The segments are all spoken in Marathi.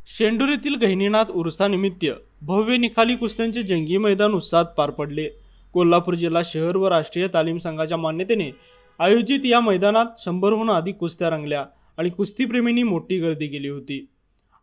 शेंडूर येथील गहिनीनाथ उरुसानिमित्त भव्य निकाली कुस्त्यांचे जंगी मैदान उत्साहात पार पडले। कोल्हापूर जिल्हा शहर व राष्ट्रीय तालीम संघाच्या मान्यतेने आयोजित या मैदानात 100हून अधिक कुस्त्या रंगल्या आणि कुस्तीप्रेमींनी मोठी गर्दी केली होती।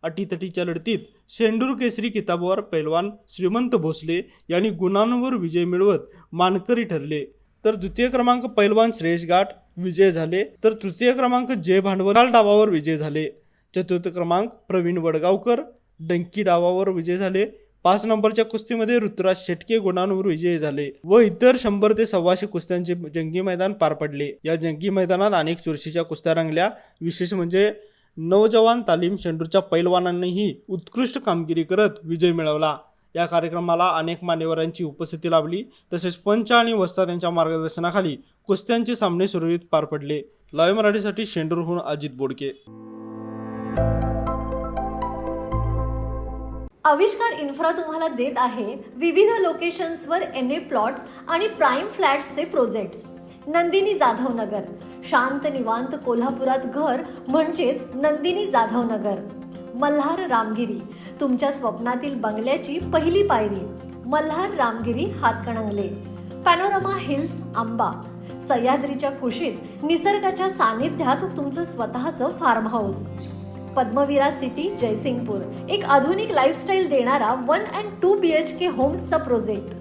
अटीतटीच्या लढतीत शेंडूर केसरी किताबावर पैलवान श्रीमंत भोसले यांनी गुणांवर विजय मिळवत मानकरी ठरले, तर द्वितीय क्रमांक पैलवान श्रेयस घाट विजय झाले, तर तृतीय क्रमांक जय भांडवल डावावर विजय झाले। चतुर्थ क्रमांक प्रवीण वडगावकर डंकी डावावर विजय झाले। 5 नंबरच्या कुस्तीमध्ये ऋतुराज शेटके गुणांवर विजयी झाले व इतर 100 ते 125 कुस्त्यांचे जंगी मैदान पार पडले। या जंगी मैदानात अनेक चुरशीच्या कुस्त्या रंगल्या। विशेष म्हणजे नौजवान तालीम शेंडूरच्या पैलवानांनीही उत्कृष्ट कामगिरी करत विजय मिळवला। या कार्यक्रमाला अनेक मान्यवरांची उपस्थिती लाभली, तसेच पंच आणि वस्ताद यांच्या मार्गदर्शनाखाली कुस्त्यांचे सामने सुरळीत पार पडले। लाईव्ह मराठीसाठी शेंडूरहून अजित बोडके। आविष्कार इन्फ्रा तुम्हाला देत आहे विविध लोकेशन्सवर NA प्लॉट्स आणि प्राइम फ्लॅट्सचे प्रोजेक्ट्स। नंदिनी जाधव नगर, शांत निवांत कोल्हापुरात घर म्हणजेच नंदिनी जाधव नगर। मल्हार रामगिरी, तुमच्या स्वप्नातील बंगल्याची पहिली पायरी। मल्हार रामगिरी हातकणंगले। पॅनोरमा हिल्स आंबा, सह्याद्रीच्या कुशीत निसर्गाच्या सानिध्यात तुमचं स्वतःचं farmhouse. Padmaveera city Jaysingpur, एक आधुनिक लाईफस्टाईल देणारा 1 and 2 BHK होम्सचा प्रोजेक्ट।